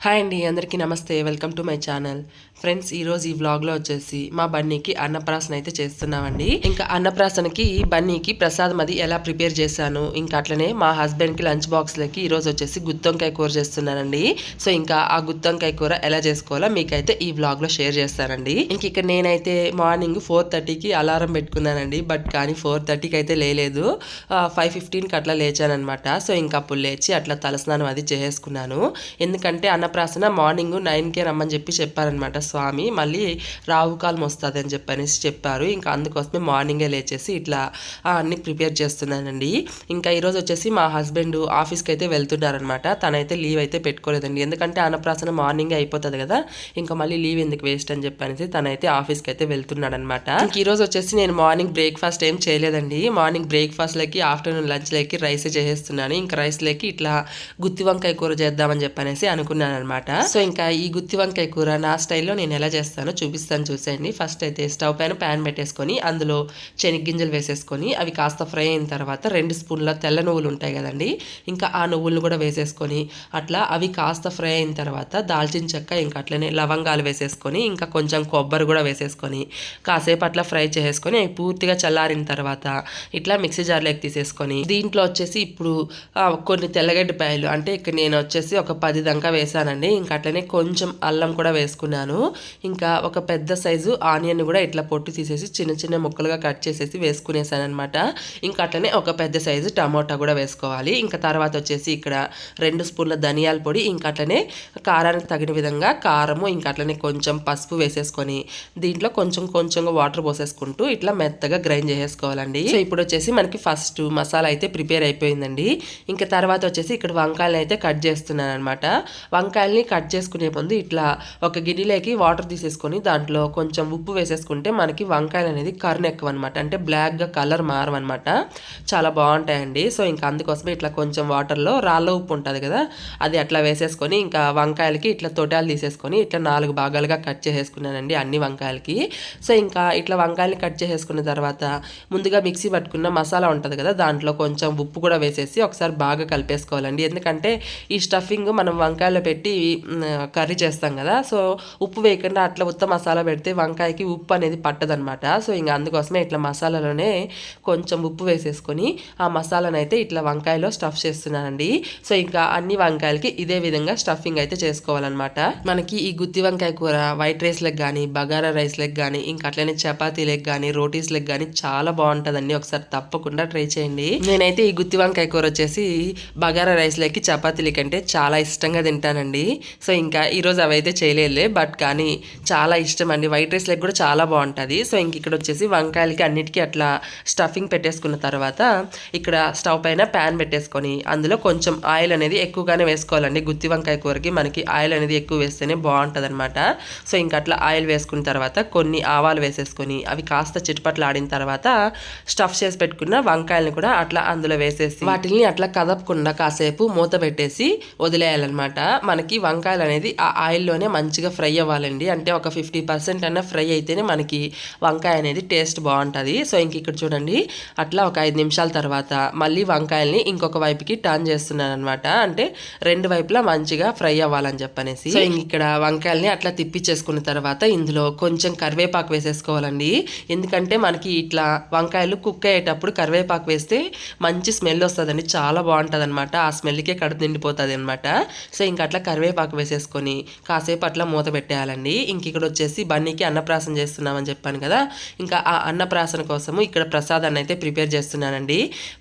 Hi అండి, అందరికీ నమస్తే. Welcome to my channel. Friends, ఈరోజు ఈ వ్లాగ్లో వచ్చేసి మా బన్నీకి అన్నప్రాసన అయితే చేస్తున్నామండి. ఇంకా అన్నప్రాసనకి బన్నీకి ప్రసాదం అది ఎలా ప్రిపేర్ చేశాను, ఇంకా అట్లనే మా హస్బెండ్కి లంచ్ బాక్స్లకి ఈరోజు వచ్చేసి గుత్తొంకాయ కూర చేస్తున్నానండి. సో ఇంకా ఆ గుత్తొంకాయ కూర ఎలా చేసుకోవాలో మీకైతే ఈ వ్లాగ్లో షేర్ చేస్తానండి. ఇంక ఇక్కడ నేనైతే మార్నింగ్ 4:30కి అలారం పెట్టుకున్నానండి. బట్ కానీ 4:30కి అయితే లేలేదు. 5:15కి అట్లా లేచానమాట. సో ఇంకా అప్పుడు లేచి అట్లా తలస్నానం అది చేసేసుకున్నాను. ఎందుకంటే అన్నప్రాసన మార్నింగ్ 9కే రమ్మని చెప్పారనమాట స్వామి. మళ్ళీ రావుకాలం వస్తుంది అని చెప్పనేసి చెప్పారు. ఇంకా అందుకోసమే మార్నింగే లేచేసి ఇట్లా అన్ని ప్రిపేర్ చేస్తున్నానండి. ఇంకా ఈరోజు వచ్చేసి మా హస్బెండ్ ఆఫీస్కి అయితే వెళ్తున్నారనమాట. తనైతే లీవ్ అయితే పెట్టుకోలేదండి. ఎందుకంటే అన్నప్రాసన మార్నింగే అయిపోతుంది కదా, ఇంకా మళ్ళీ లీవ్ ఎందుకు వేస్ట్ అని చెప్పనేసి తనైతే ఆఫీస్కి అయితే వెళ్తున్నాడు అనమాట. ఇంక ఈరోజు వచ్చేసి నేను మార్నింగ్ బ్రేక్ఫాస్ట్ ఏం చేయలేదండి. మార్నింగ్ బ్రేక్ఫాస్ట్లకి ఆఫ్టర్నూన్ లంచ్లకి రైస్ చేసేస్తున్నాను. ఇంకా రైస్లకి ఇట్లా గుత్తి వంకాయ కూర చేద్దామని చెప్పనేసి అనుకున్నాను అనమాట. సో ఇంకా ఈ గుత్తి వంకాయ కూర నా స్టైల్లో నేను ఎలా చేస్తానో చూపిస్తాను, చూసేయండి. ఫస్ట్ అయితే స్టవ్ పైన ప్యాన్ పెట్టేసుకొని అందులో శనగ్గింజలు వేసేసుకొని అవి కాస్త ఫ్రై అయిన తర్వాత 2 స్పూన్ల తెల్ల నువ్వులు ఉంటాయి కదండి, ఇంకా ఆ నువ్వులను కూడా వేసేసుకొని అట్లా అవి కాస్త ఫ్రై అయిన తర్వాత దాల్చిన చెక్క, ఇంకా అట్లనే లవంగాలు వేసేసుకొని ఇంకా కొంచెం కొబ్బరి కూడా వేసేసుకొని కాసేపు అట్లా ఫ్రై చేసేసుకొని అవి పూర్తిగా చల్లారిన తర్వాత ఇట్లా మిక్సీ జార్లోకి తీసేసుకొని దీంట్లో వచ్చేసి ఇప్పుడు కొన్ని తెల్లగడ్డపాయలు, అంటే ఇక్కడ నేను వచ్చేసి ఒక 10 దాకా వేసానండి. ఇంకా అట్లనే కొంచెం అల్లం కూడా వేసుకున్నాను. ఇంకా ఒక పెద్ద సైజు ఆనియన్ కూడా ఇట్లా పొట్టు తీసేసి చిన్న చిన్న ముక్కలుగా కట్ చేసేసి వేసుకునేసాను అనమాట. ఇంకా అట్లనే ఒక పెద్ద సైజు టమోటా కూడా వేసుకోవాలి. ఇంకా తర్వాత వచ్చేసి ఇక్కడ 2 స్పూన్ల ధనియాల పొడి, ఇంకా అట్లనే కారానికి తగిన విధంగా కారము, ఇంకా అట్లనే కొంచెం పసుపు వేసేసుకొని దీంట్లో కొంచెం కొంచెంగా వాటర్ పోసేసుకుంటూ ఇట్లా మెత్తగా గ్రైండ్ చేసేసుకోవాలండి. సో ఇప్పుడు వచ్చేసి మనకి ఫస్ట్ మసాలా అయితే ప్రిపేర్ అయిపోయిందండి. ఇంకా తర్వాత వచ్చేసి ఇక్కడ వంకాయలు అయితే కట్ చేస్తున్నాను అనమాట. వంకాయల్ని కట్ చేసుకునే ముందు ఇట్లా ఒక గిన్నెలోకి వాటర్ తీసేసుకొని దాంట్లో కొంచెం ఉప్పు వేసేసుకుంటే మనకి వంకాయలు అనేది కర్న్ ఎక్కువ అనమాట, అంటే బ్లాక్గా కలర్ మారమన్నమాట, చాలా బాగుంటాయండి. సో ఇంకా అందుకోసమే ఇట్లా కొంచెం వాటర్లో రాళ్ళ ఉప్పు ఉంటుంది కదా, అది అట్లా వేసేసుకొని ఇంకా వంకాయలకి ఇట్లా తొటాలు తీసేసుకొని ఇట్లా 4 భాగాలుగా కట్ చేసేసుకున్నానండి అన్ని వంకాయలకి. సో ఇంకా ఇట్లా వంకాయలు కట్ చేసేసుకున్న తర్వాత ముందుగా మిక్సీ పట్టుకున్న మసాలా ఉంటుంది కదా, దాంట్లో కొంచెం ఉప్పు కూడా వేసేసి ఒకసారి బాగా కలిపేసుకోవాలండి. ఎందుకంటే ఈ స్టఫింగ్ మనం వంకాయలో పెట్టి కర్రీ చేస్తాం కదా, సో ఉప్పు వేయకుండా అట్లా ఉత్త మసాలా పెడితే వంకాయకి ఉప్పు అనేది పట్టదనమాట. సో ఇంకా అందుకోసమే ఇట్లా మసాలాలోనే కొంచెం ఉప్పు వేసేసుకొని ఆ మసాలాను అయితే ఇట్లా వంకాయలో స్టఫ్ చేస్తున్నానండి. సో ఇంకా అన్ని వంకాయలకి ఇదే విధంగా స్టఫింగ్ అయితే చేసుకోవాలన్నమాట. మనకి ఈ గుత్తి వంకాయ కూర వైట్ రైస్లకు కానీ, బగారా రైస్లకు కానీ, ఇంకా అట్లనే చపాతీలకు కానీ, రోటీస్లకు కానీ చాలా బాగుంటుందండి. ఒకసారి తప్పకుండా ట్రై చేయండి. నేనైతే ఈ గుత్తి వంకాయ కూర వచ్చేసి బగారా రైస్లకి, చపాతీలకి అంటే చాలా ఇష్టంగా తింటానండి. సో ఇంకా ఈరోజు అవైతే చేయలేదులే, బట్ కానీ చాలా ఇష్టం అండి. వైట్ రైస్లకి కూడా చాలా బాగుంటుంది. సో ఇంక ఇక్కడ వచ్చేసి వంకాయలకి అన్నిటికీ అట్లా స్టఫింగ్ పెట్టేసుకున్న తర్వాత ఇక్కడ స్టవ్ పైన ప్యాన్ పెట్టేసుకొని అందులో కొంచెం ఆయిల్ అనేది ఎక్కువగానే వేసుకోవాలండి. గుత్తి వంకాయ కూరకి మనకి ఆయిల్ అనేది ఎక్కువ వేస్తేనే బాగుంటుంది అనమాట. సో ఇంకా అట్లా ఆయిల్ వేసుకున్న తర్వాత కొన్ని ఆవాలు వేసేసుకొని అవి కాస్త చిటపట్లు ఆడిన తర్వాత స్టఫ్ చేసి పెట్టుకున్న వంకాయలను కూడా అట్లా అందులో వేసేసి వాటిని అట్లా కదపకుండా కాసేపు మూత పెట్టేసి వదిలేయాలన్నమాట. మనకి వంకాయలు అనేది ఆ ఆయిల్లోనే మంచిగా ఫ్రై అవ్వాలండి. అంటే ఒక 50% అన్న ఫ్రై అయితేనే మనకి వంకాయ అనేది టేస్ట్ బాగుంటుంది. సో ఇంక ఇక్కడ చూడండి అట్లా ఒక 5 నిమిషాల తర్వాత మళ్ళీ వంకాయల్ని ఇంకొక వైపుకి టర్న్ చేస్తున్నాను అనమాట. అంటే 2 వైపులా మంచిగా ఫ్రై అవ్వాలని చెప్పనేసి. సో ఇంక ఇక్కడ వంకాయల్ని అట్లా తిప్పిచ్చేసుకున్న తర్వాత ఇందులో కొంచెం కరివేపాకు వేసేసుకోవాలండి. ఎందుకంటే మనకి ఇట్లా వంకాయలు కుక్ అయ్యేటప్పుడు కరివేపాకు వేస్తే మంచి స్మెల్ వస్తుందండి, చాలా బాగుంటుంది అనమాట. ఆ స్మెల్కే కడుపు నిండిపోతుంది అనమాట. సో ఇంక అట్లా కరివేపాకు వేసేసుకొని కాసేపు అట్లా మూత పెట్టేయాలండి. ఇంక ఇక్కడ వచ్చేసి బన్నీకి అన్నప్రాసన చేస్తున్నామని చెప్పాను కదా, ఇంకా ఆ అన్నప్రాసన కోసము ఇక్కడ ప్రసాదాన్ని అయితే ప్రిపేర్ చేస్తున్నానండి.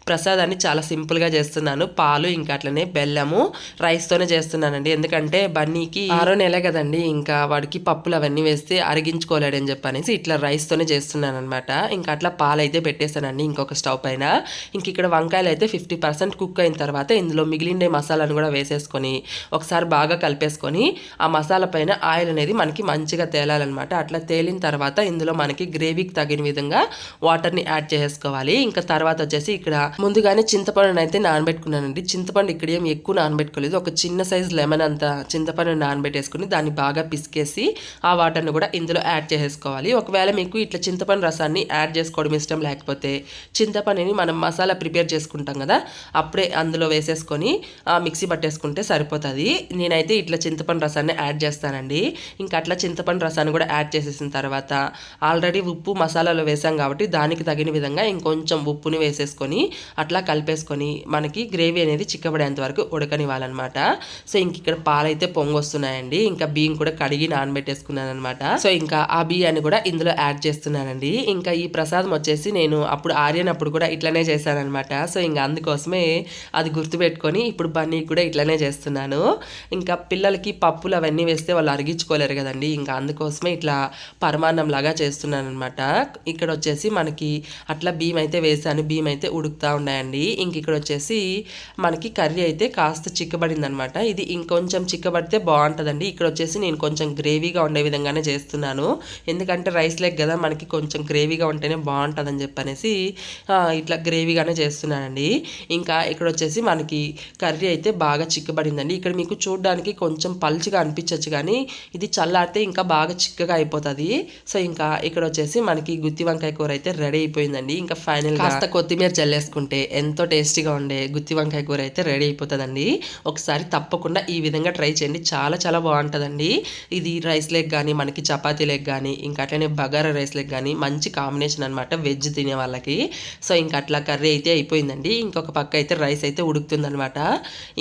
ప్రసాదాన్ని చాలా సింపుల్గా చేస్తున్నాను. పాలు, ఇంకా అట్లనే బెల్లము, రైస్తోనే చేస్తున్నానండి. ఎందుకంటే బన్నీకి 6వ నెల కదండి, ఇంకా వాడికి పప్పులు అవన్నీ వేస్తే అరిగించుకోలేడని చెప్పనేసి ఇట్లా రైస్తోనే చేస్తున్నాను అనమాట. ఇంకా అట్లా పాలు అయితే పెట్టేశానండి ఇంకొక స్టవ్ పైన. ఇంక ఇక్కడ వంకాయలు అయితే 50% కుక్ అయిన తర్వాత ఇందులో మిగిలిండే మసాలాను కూడా వేసేసుకొని ఒకసారి బాగా కలిపేసుకొని ఆ మసాలా పైన ఆయిల్ అనేది మనకి మంచిగా తేలాలన్నమాట. అట్లా తేలిన తర్వాత ఇందులో మనకి గ్రేవీకి తగిన విధంగా వాటర్ని యాడ్ చేసుకోవాలి. ఇంకా తర్వాత వచ్చేసి ఇక్కడ ముందుగానే చింతపండుని అయితే నానబెట్టుకున్నానండి. చింతపండు ఇక్కడ ఏం ఎక్కువ నానబెట్టుకోలేదు, ఒక చిన్న సైజు లెమన్ అంత చింతపండు నానబెట్టేసుకుని దాన్ని బాగా పిసికేసి ఆ వాటర్ని కూడా ఇందులో యాడ్ చేసేసుకోవాలి. ఒకవేళ మీకు ఇట్లా చింతపండు రసాన్ని యాడ్ చేసుకోవడం ఇష్టం లేకపోతే చింతపండుని మనం మసాలా ప్రిపేర్ చేసుకుంటాం కదా, అప్పుడే అందులో వేసేసుకొని మిక్సీ పట్టేసుకుంటే సరిపోతుంది. నేనైతే ఇట్లా చింతపండు రసాన్ని యాడ్ చేస్తానండి. ఇంకా అట్లా చింతపండు రసాన్ని కూడా యాడ్ చేసేసిన తర్వాత ఆల్రెడీ ఉప్పు మసాలాలో వేసాం కాబట్టి దానికి తగిన విధంగా ఇంకొంచెం ఉప్పుని వేసేసుకొని అట్లా కలిపేసుకొని మనకి గ్రేవీ అనేది చిక్కబడేంత వరకు ఉడకనివ్వాలన్నమాట. సో ఇంక ఇక్కడ పాలైతే పొంగి వస్తున్నాయండి. ఇంకా బియ్యం కూడా కడిగి నానబెట్టేసుకున్నాను అనమాట. సో ఇంకా ఆ బియ్యాన్ని కూడా ఇందులో యాడ్ చేస్తున్నానండి. ఇంకా ఈ ప్రసాదం వచ్చేసి నేను అప్పుడు ఆర్యనప్పుడు కూడా ఇట్లనే చేశానమాట. సో ఇంకా అందుకోసమే అది గుర్తుపెట్టుకొని ఇప్పుడు బన్నీ కూడా ఇట్లనే చేస్తున్నాను. ఇంకా పిల్లలకి పప్పులు అవన్నీ వేస్తే వాళ్ళు అరిగించుకోలేరు కదండి. ఇంకా అందుకోసమే ఇట్లా పరమాన్నం లాగా చేస్తున్నాను అనమాట. ఇక్కడ వచ్చేసి మనకి అట్లా బియ్యం అయితే వేసాను. బియ్యం అయితే ఉడుకుతూ ఉన్నాయండి. ఇంక ఇక్కడ వచ్చేసి మనకి కర్రీ అయితే కాస్త చిక్కబడింది అనమాట. ఇది ఇంకొంచెం చిక్కబడితే బాగుంటుందండి. ఇక్కడ వచ్చేసి నేను కొంచెం గ్రేవీగా ఉండే విధంగానే చేస్తున్నాను. ఎందుకంటే రైస్ లెగ్ కదా, మనకి కొంచెం గ్రేవీగా ఉంటేనే బాగుంటుందని చెప్పనేసి ఇట్లా గ్రేవీగానే చేస్తున్నానండి. ఇంకా ఇక్కడ వచ్చేసి మనకి కర్రీ అయితే బాగా చిక్కబడిందండి. ఇక్కడ మీకు చూడడానికి కొంచెం పల్చిగా అనిపించవచ్చు కానీ ఇది చల్లారితే ఇంకా బాగా చిక్కగా అయిపోతుంది. సో ఇంకా ఇక్కడ వచ్చేసి మనకి గుత్తి వంకాయ కూర అయితే రెడీ అయిపోయిందండి. ఇంకా ఫైనల్ కాస్త కొత్తిమీర చల్లేసుకుంటే ఎంతో టేస్టీగా ఉండే గుత్తి వంకాయ కూర అయితే రెడీ అయిపోతుందండి. ఒకసారి తప్పకుండా ఈ విధంగా ట్రై చేయండి. చాలా చాలా బాగుంటుందండి. ఇది రైస్ లెగ్ కానీ మనకి చపాతీ లెగ్ కానీ ఇంకా అట్లనే బగారా రైస్ లెగ్ కానీ మంచి కాంబినేషన్ అనమాట వెజ్ తినే వాళ్ళకి. సో ఇంకా అట్లా కర్రీ అయితే అయిపోయిందండి. ఇంకొక పక్క అయితే రైస్ అయితే ఉడుకుతుందనమాట.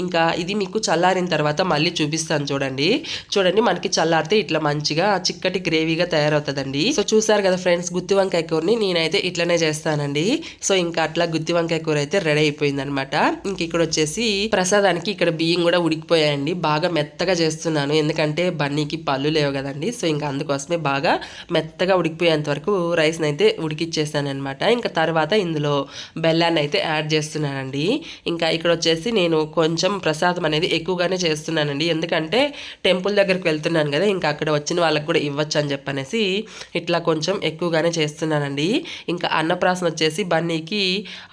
ఇంకా ఇది మీకు చల్లారిన తర్వాత మళ్ళీ చూపిస్తాను చూడండి. చూడండి మనకి చల్లారితే ఇట్లా మంచిగా చిక్కటి గ్రేవీగా తయారవుతుందండి. సో చూసారు కదా ఫ్రెండ్స్, గుత్తి వంకాయ కూరని నేనైతే ఇట్లనే చేస్తానండి. సో ఇంకా అట్లా గుత్తి వంకాయ కూర అయితే రెడీ అయిపోయింది అనమాట. ఇంక ఇక్కడ వచ్చేసి ప్రసాదానికి ఇక్కడ బియ్యం కూడా ఉడికిపోయాయండి. బాగా మెత్తగా చేస్తున్నాను ఎందుకంటే బన్నీకి పళ్ళు లేవు కదండి. సో ఇంకా అందుకోసమే బాగా మెత్తగా ఉడికిపోయేంత వరకు రైస్ని అయితే ఉడికిచ్చేసాను అనమాట. ఇంకా తర్వాత ఇందులో బెల్లాన్ని అయితే యాడ్ చేస్తున్నానండి. ఇంకా ఇక్కడ వచ్చేసి నేను కొంచెం ప్రసాదం అనేది ఎక్కువగానే చేస్తున్నానండి. ఎందుకంటే టెంపుల్ దగ్గరికి వెళ్తున్నాను కదా, ఇంకా అక్కడ వచ్చిన వాళ్ళకి కూడా ఇవ్వచ్చు అని చెప్పనేసి ఇట్లా కొంచెం ఎక్కువగానే చేస్తున్నానండి. ఇంకా అన్నప్రాసన వచ్చేసి బన్నీకి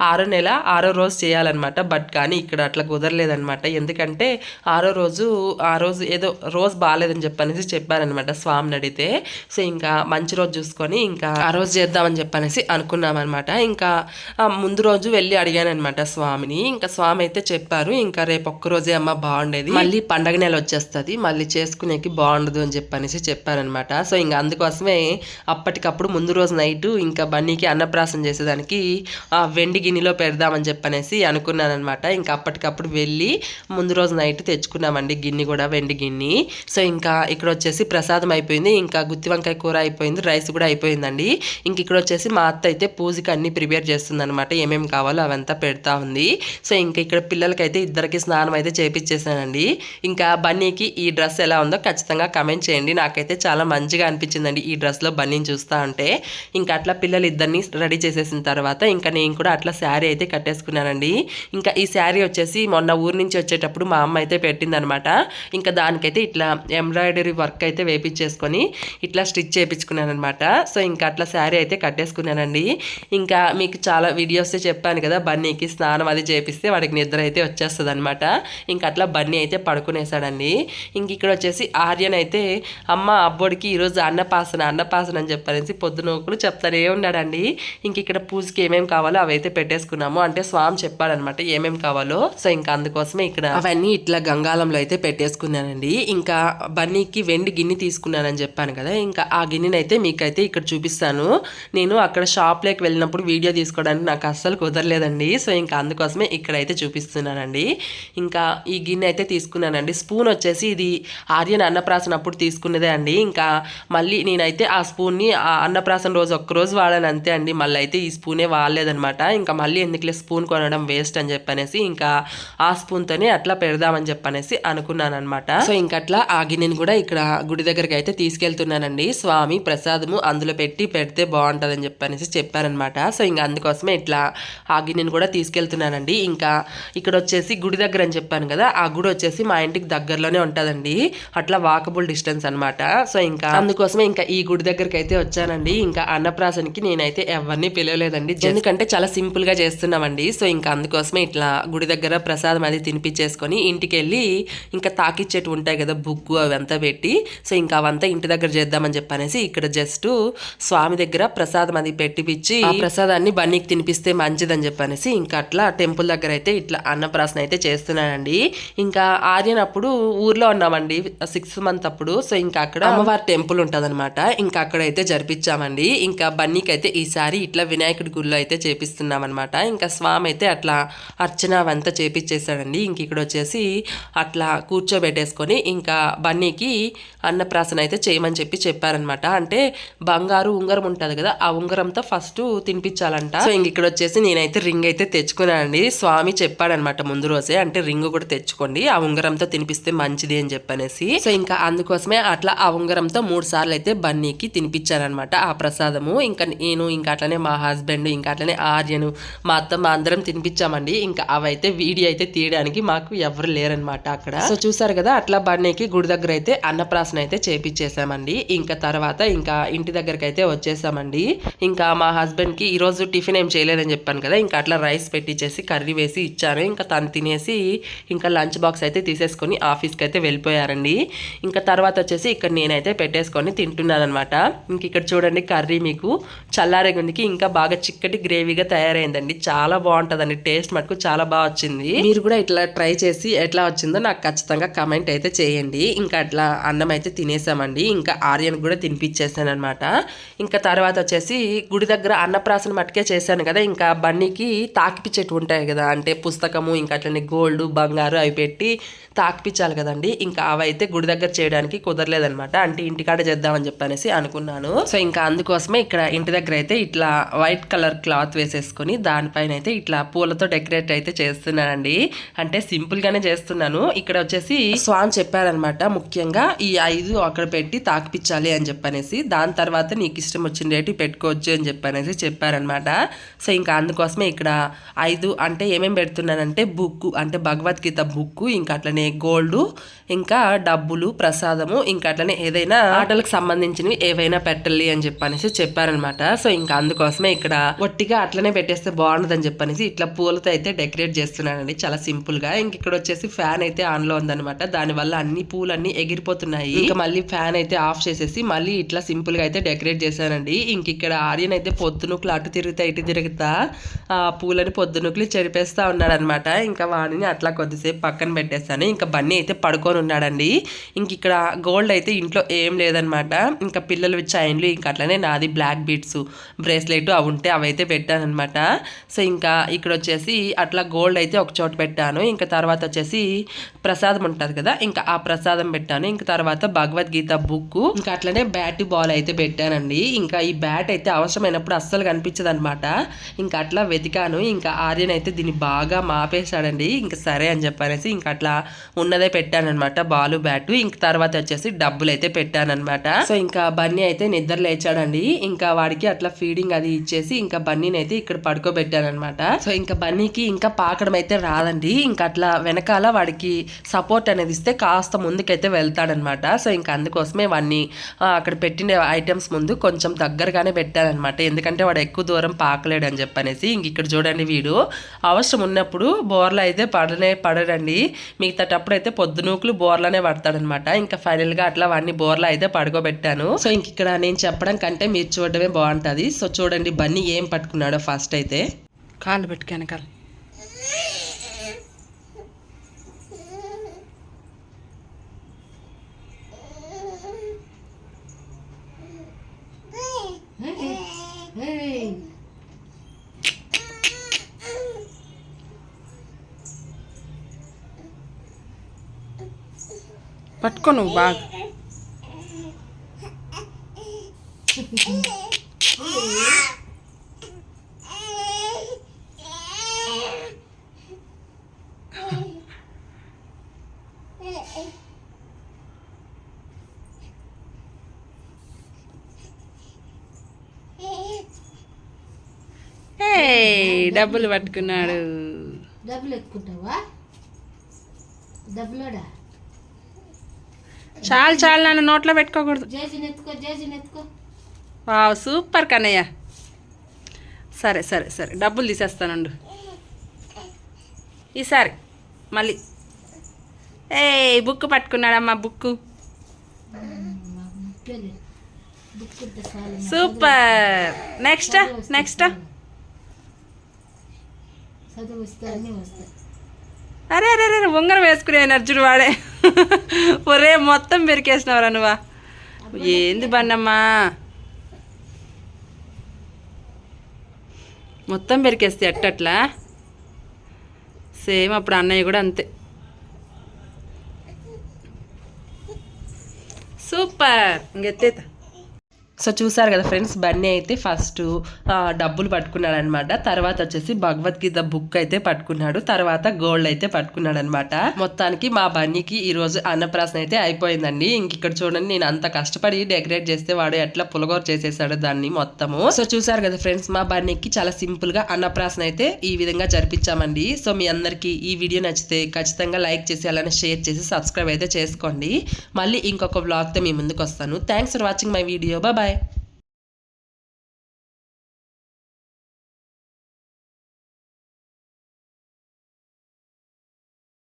6వ నెల 6వ రోజు చేయాలన్నమాట. బట్ కానీ ఇక్కడ అట్లా కుదరలేదనమాట. ఎందుకంటే ఆ రోజు ఏదో రోజు బాగాలేదని చెప్పనేసి చెప్పారనమాట స్వామిని అడిగితే. సో ఇంకా మంచి రోజు చూసుకొని ఇంకా ఆ రోజు చేద్దామని చెప్పనేసి అనుకున్నామన్నమాట. ఇంకా ముందు రోజు వెళ్ళి అడిగానమాట స్వామిని. ఇంకా స్వామి అయితే చెప్పారు ఇంకా రేపు ఒక్కరోజే అమ్మ బాగుండేది, మళ్ళీ పండగ నెల వచ్చేస్తుంది, మళ్ళీ చేసుకునేకి బాగుండదు అని చెప్పనేసి చెప్పారనమాట. సో ఇంకా అందుకోసమే అప్పటికప్పుడు ముందు రోజు నైట్ ఇంకా బన్నీకి అన్నప్రాసం చేసేదానికి వెండి గిన్నెలో పెడదామని చెప్పనేసి అనుకున్నానమాట. ఇంకా అప్పటికప్పుడు వెళ్ళి ముందు రోజు నైట్ తెచ్చుకున్నామండి గిన్నె కూడా, వెండి గిన్నె. సో ఇంకా ఇక్కడ వచ్చేసి ప్రసాదం అయిపోయింది, ఇంకా గుత్తి వంకాయ కూర అయిపోయింది, రైస్ కూడా అయిపోయిందండి. ఇంక ఇక్కడ వచ్చేసి మా అత్త అయితే పూజకి అన్ని ప్రిపేర్ చేస్తుంది అనమాట. ఏమేమి కావాలో అవంతా పెడతా ఉంది. సో ఇంకా ఇక్కడ పిల్లలకైతే ఇద్దరికి స్నానం అయితే చేపించేసానండి. ఇంకా బన్నీకి ఈ డ్రెస్ ఎలా ఉందో ఖచ్చితంగా కమెంట్ చేయండి. నాకైతే చాలా మంచిగా అనిపించిందండి ఈ డ్రెస్లో బన్నీని చూస్తూ ఉంటే. ఇంకా అట్లా పిల్లలు ఇద్దరిని రెడీ చేసేసిన తర్వాత ఇంకా నేను కూడా అట్లా శారీ అయితే కట్టేసుకున్నానండి. ఇంకా ఈ శారీ వచ్చేసి మొన్న ఊరు నుంచి వచ్చేటప్పుడు మా అమ్మ అయితే పెట్టిందనమాట. ఇంకా దానికైతే ఇట్లా ఎంబ్రాయిడరీ వర్క్ అయితే వేపించేసుకొని ఇట్లా స్టిచ్ చేయించుకున్నాను అనమాట. సో ఇంకా అట్లా శారీ అయితే కట్టేసుకున్నానండి. ఇంకా మీకు చాలా వీడియోస్ చెప్పాను కదా, బన్నీకి స్నానం అది చేపిస్తే వాడికి నిద్ర అయితే వచ్చేస్తుంది అనమాట. ఇంకా అట్లా బన్నీ అయితే పడుకునేసాడండి. ఇంక ఇక్కడ వచ్చేసి ఆర్యన్ అయితే అమ్మ అబ్బోడికి ఈరోజు అన్నపాసన అని చెప్పనేసి పొద్దునొకలు చెప్తానే ఉన్నాడండి. ఇంక ఇక్కడ పూజకి ఏమేమి కావాలో అవైతే పెట్టేసుకున్నాము. అంటే స్వామి చెప్పాడనమాట ఏమేమి కావాలో. సో ఇంకా అందుకోసమే ఇక్కడ అవన్నీ ఇట్లా గంగాళంలో అయితే పెట్టేసుకున్నానండి. ఇంకా బన్నీకి వెండి గిన్నె తీసుకున్నానని చెప్పాను కదా, ఇంకా ఆ గిన్నెని అయితే మీకైతే ఇక్కడ చూపిస్తాను. నేను అక్కడ షాప్లోకి వెళ్ళినప్పుడు వీడియో తీసుకోవడానికి నాకు అస్సలు కుదరలేదండి. సో ఇంకా అందుకోసమే ఇక్కడైతే చూపిస్తున్నానండి. ఇంకా ఈ గిన్నె అయితే తీసుకున్నానండి. స్పూన్ వచ్చేసి ఇది ఆర్యన్ అన్నప్రాసన అప్పుడు తీసుకున్నదే అండి. ఇంకా మళ్ళీ నేనైతే ఆ స్పూన్ని ఆ అన్నప్రాసన రోజు ఒక్కరోజు వాడాను అంతే అండి. మళ్ళీ అయితే ఈ స్పూనే వాడలేదనమాట. ఇంకా మళ్ళీ ఎందుకులే స్పూన్ కొనడం వేస్ట్ అని చెప్పనేసి ఇంకా ఆ స్పూన్తోనే అట్లా పెడదామని చెప్పనేసి అనుకున్నాను అనమాట. సో ఇంకా అట్లా ఆ గిన్నెని కూడా ఇక్కడ గుడి దగ్గరికి అయితే తీసుకెళ్తున్నానండి. స్వామి ప్రసాదము అందులో పెడితే బాగుంటుందని చెప్పనేసి చెప్పారనమాట. సో ఇంకా అందుకోసమే ఇట్లా ఆ గిన్నెని కూడా తీసుకెళ్తున్నానండి. ఇంకా ఇక్కడ వచ్చేసి గుడి దగ్గర అని చెప్పాను కదా, ఆ గుడి వచ్చేసి మా ఇంటికి దగ్గరలోనే ఉంటుందండి. అట్లా వాకబుల్ డిస్టెన్స్ అనమాట. సో ఇంకా అందుకోసమే ఇంకా ఈ గుడి దగ్గరికి అయితే వచ్చానండి. ఇంకా అన్నప్రాసనకి నేనైతే ఎవరిని పిలవలేదండి, ఎందుకంటే చాలా సింపుల్ గా చేస్తున్నామండి. సో ఇంకా అందుకోసమే ఇట్లా గుడి దగ్గర ప్రసాదం అది తినిపించేసుకొని ఇంటికి వెళ్ళి ఇంకా తాకిచ్చేటు ఉంటాయి కదా బుగ్గు అవంతా పెట్టి, సో ఇంకా అవంతా ఇంటి దగ్గర చేద్దామని చెప్పనేసి ఇక్కడ జస్ట్ స్వామి దగ్గర ప్రసాదం అది పెట్టిపిచ్చి ఆ ప్రసాదాన్ని బన్నీకి తినిపిస్తే మంచిదని చెప్పనేసి ఇంకా అట్లా టెంపుల్ దగ్గర అయితే ఇట్లా అన్నప్రాసన అయితే చేస్తున్నానండి. ఇంకా ఆర్యన్ అప్పుడు ఊర్లో ఉన్నామండి 6th month అప్పుడు. సో ఇంకా అక్కడ అమ్మవారి టెంపుల్ ఉంటదన్నమాట. ఇంకా అక్కడైతే జరిపించామండి. ఇంకా బన్నీకి అయితే ఈసారి ఇట్లా వినాయకుడి గుడిలో అయితే చేపిస్తున్నాం అనమాట. ఇంకా స్వామి అయితే అట్లా అర్చన అవంతా చేపించేసాడండి. ఇంక ఇక్కడ వచ్చేసి అట్లా కూర్చోబెట్టేసుకొని ఇంకా బన్నీకి అన్నప్రాసన అయితే చేయమని చెప్పారనమాట. అంటే బంగారు ఉంగరం ఉంటుంది కదా, ఆ ఉంగరంతో ఫస్ట్ తినిపించాలంట. సో ఇంక ఇక్కడ వచ్చేసి నేనైతే రింగ్ అయితే తెచ్చుకున్నానండి. స్వామి చెప్పాడనమాట ముందు రోజే, అంటే రింగ్ కూడా తెచ్చుకోండి, ఆ ఉంగరంతో తినిపిస్తే మంచిది అని చెప్పనేసి. సో ఇంకా అందుకోసమే అట్లా ఆ ఉంగరంతో 3 సార్లు అయితే బన్నీకి తినిపించారనమాట ఆ ప్రసాదము. ఇంకా నేను ఇంకా అట్లనే మా హస్బెండ్ ఇంకా అట్లనే ఆర్యను మా అత్త మా అందరం తినిపించామండి. ఇంకా అవైతే వీడియో అయితే తీయడానికి మాకు ఎవరు లేరనమాట అక్కడ. సో చూసారు కదా, అట్లా బన్నీకి గుడి దగ్గర అయితే అన్నప్రాసన అయితే చేపించేసామండి. ఇంకా తర్వాత ఇంకా ఇంటి దగ్గరికి అయితే వచ్చేసామండి. ఇంకా మా హస్బెండ్ కి ఈ రోజు టిఫిన్ ఏం చేయలేదని చెప్పాను కదా, ఇంకా అట్లా రైస్ పెట్టించేసి కర్రీ వేసి ఇచ్చాను. ఇంకా తను తినేసి ఇంకా లంచ్ బాక్స్ అయితే తీసేసుకొని ఆఫీస్కి అయితే వెళ్ళిపోయారండి. ఇంకా తర్వాత వచ్చేసి ఇక్కడ నేనైతే పెట్టేసుకొని తింటున్నాను అనమాట. ఇంక ఇక్కడ చూడండి కర్రీ మీకు చల్లారే గుండికి ఇంకా బాగా చిక్కటి గ్రేవీగా తయారైందండి. చాలా బాగుంటుందండి, టేస్ట్ మటుకు చాలా బాగా వచ్చింది. మీరు కూడా ఇట్లా ట్రై చేసి ఎట్లా వచ్చిందో నాకు ఖచ్చితంగా కమెంట్ అయితే చేయండి. ఇంకా అట్లా అన్నం అయితే తినేసామండి. ఇంకా ఆర్యన్ కూడా తినిపించేసాను అనమాట. ఇంకా తర్వాత వచ్చేసి గుడి దగ్గర అన్నప్రాసన మట్టుకే చేశాను కదా, ఇంకా బన్నీకి తాకిపిచ్చేటు ఉంటాయి కదా, అంటే పుస్తకము ఇంకా అట్లనే గోల్డ్ బంగారు అవి పెట్టి తాకిపించాలి కదండి. ఇంకా అవైతే గుడి దగ్గర చేయడానికి కుదరలేదనమాట. అంటే ఇంటికాడ చేద్దామని చెప్పనేసి అనుకున్నాను. సో ఇంకా అందుకోసమే ఇక్కడ ఇంటి దగ్గర అయితే ఇట్లా వైట్ కలర్ క్లాత్ వేసేసుకొని దానిపైన అయితే ఇట్లా పూలతో డెకరేట్ అయితే చేస్తున్నానండి. అంటే సింపుల్ గానే చేస్తున్నాను. ఇక్కడ వచ్చేసి స్వామి చెప్పారనమాట, ముఖ్యంగా ఈ 5 అక్కడ పెట్టి తాకిపించాలి అని చెప్పనేసి, దాని తర్వాత నీకు ఇష్టం వచ్చిన రేటు పెట్టుకోవచ్చు అని చెప్పనేసి చెప్పారనమాట. సో ఇంకా అందుకోసమే ఇక్కడ 5 అంటే ఏమేమి పెడుతున్నానంటే బుక్, అంటే భగవద్గీత బుక్, ఇంకా అట్లనే గోల్డ్, ఇంకా డబ్బులు, ప్రసాదము, ఇంకా అట్లనే ఏదైనా ఆటలకు సంబంధించినవి ఏవైనా పెట్టాలి అని చెప్పనేసి చెప్పారనమాట. సో ఇంకా అందుకోసమే ఇక్కడ ఒట్టిగా అట్లనే పెట్టేస్తే బాగుండదని చెప్పనేసి ఇట్లా పూలతో అయితే డెకరేట్ చేస్తున్నానండి, చాలా సింపుల్ గా. ఇంక ఇక్కడ వచ్చేసి ఫ్యాన్ అయితే ఆన్ లో ఉందనమాట, దానివల్ల అన్ని పూలన్నీ ఎగిరిపోతున్నాయి. ఇంకా మళ్ళీ ఫ్యాన్ అయితే ఆఫ్ చేసేసి మళ్ళీ ఇట్లా సింపుల్ గా అయితే డెకరేట్ చేశానండి. ఇంక ఇక్కడ ఆర్యన్ అయితే పొద్దునుకులు అటు తిరుగుతా ఇటు తిరుగుతా ఆ పూలని పొద్దునుకులు చెరిపేస్తా ఉన్నాడు అనమాట. ఇంకా వాడిని అట్లా కొద్దిసేపు పక్కన పెట్టేస్తాను. ఇంకా బన్నీ అయితే పడుకొని ఉన్నాడండి. ఇంక ఇక్కడ గోల్డ్ అయితే ఇంట్లో ఏం లేదనమాట. ఇంకా పిల్లలు చైన్లు, ఇంకా అట్లనే నాది బ్లాక్ బీడ్స్ బ్రేస్లెట్ అవి ఉంటే అవైతే పెట్టానమాట. సో ఇంకా ఇక్కడ వచ్చేసి అట్లా గోల్డ్ అయితే ఒక చోట పెట్టాను. ఇంకా తర్వాత వచ్చేసి ప్రసాదం ఉంటుంది కదా, ఇంకా ఆ ప్రసాదం పెట్టాను. ఇంకా తర్వాత భగవద్గీత బుక్, ఇంకా అట్లనే బ్యాట్ బాల్ అయితే పెట్టానండి. ఇంకా ఈ బ్యాట్ అయితే అవసరమైనప్పుడు అస్సలు కనిపించదు అనమాట. ఇంకా అట్లా వెతికాను. ఇంకా ఆర్యన్ అయితే దీన్ని బాగా మాపేశాడండి. ఇంకా సరే అని చెప్పనేసి ఇంకా అట్లా ఉన్నదే పెట్టానమాట, బాలు బ్యాట్. ఇంక తర్వాత వచ్చేసి డబ్బులు అయితే పెట్టానమాట. సో ఇంకా బన్నీ అయితే నిద్ర లేచాడండి. ఇంకా వాడికి అట్లా ఫీడింగ్ అది ఇచ్చేసి ఇంకా బన్నీని అయితే ఇక్కడ పడుకోబెట్టానమాట. సో ఇంకా బన్నీకి ఇంకా పాకడం అయితే రాదండి. ఇంకా అట్లా వెనకాల వాడికి సపోర్ట్ అనేది ఇస్తే కాస్త ముందుకైతే వెళ్తాడనమాట. సో ఇంకా అందుకోసమే వాడిని అక్కడ పెట్టిన ఐటమ్స్ ముందు కొంచెం దగ్గరగానే పెట్టానమాట, ఎందుకంటే వాడు ఎక్కువ దూరం పాకలేడు అని చెప్పనేసి. ఇంక ఇక్కడ చూడండి, వీడు అవసరం ఉన్నప్పుడు బోర్లో అయితే పడడండి, మిగతాటప్పుడు అయితే పొద్దునూకులు బోర్లోనే పడతాడనమాట. ఇంకా ఫైనల్ గా అట్లా వాడిని బోర్లో అయితే పడుకోబెట్టాను. సో ఇంక ఇక్కడ నేను చెప్పడం కంటే మీరు చూడడమే బాగుంటది. సో చూడండి బన్నీ ఏం పట్టుకున్నాడో. ఫస్ట్ అయితే కాళ్ళు పెట్టుకు వెనకాల పట్టుకో నువ్వు బాగా. డబ్బులు పట్టుకున్నాడు. డబ్బులు ఎత్తుకుంటావా? డబ్బులోడా? చాలు నన్ను నోట్లో పెట్టుకోకూడదు. ఎత్తుకో. Wow, super Kannayya. సరే డబ్బులు తీసేస్తానండు ఈసారి మళ్ళీ. బుక్ పట్టుకున్నాడమ్మా, బుక్. సూపర్. నెక్స్ట్ అరే అరే అరే ఉంగరం వేసుకునే నర్జుడు వాడే ఒరే మొత్తం పెరికేసినవరా నువ్వా ఏంది బండమ్మా మొత్తం పెరికేస్తే ఎట్టట్లా సేమ్ అప్పుడు అన్నయ్య కూడా అంతే సూపర్ ఇంకెత్తేత సో చూసారు కదా ఫ్రెండ్స్, బన్నీ అయితే ఫస్ట్ డబ్బులు పట్టుకున్నాడు అనమాట. తర్వాత వచ్చేసి భగవద్గీత బుక్ అయితే పట్టుకున్నాడు. తర్వాత గోల్డ్ అయితే పట్టుకున్నాడు అనమాట. మొత్తానికి మా బన్నీకి ఈ రోజు అన్నప్రాసన అయితే అయిపోయిందండి. ఇంక ఇక్కడ చూడండి, నేను అంత కష్టపడి డెకరేట్ చేస్తే వాడు ఎట్లా పులగోర చేసేసాడు దాన్ని మొత్తము. సో చూసారు కదా ఫ్రెండ్స్, మా బన్నీకి చాలా సింపుల్ గా అన్నప్రాసన అయితే ఈ విధంగా జరిపించామండి. సో మీ అందరికి ఈ వీడియో నచ్చితే ఖచ్చితంగా లైక్ చేసి అలానే షేర్ చేసి సబ్స్క్రైబ్ అయితే చేసుకోండి. మళ్ళీ ఇంకొక వ్లాగ్ తో మీ ముందుకు వస్తాను. Thanks for watching my video. Bye.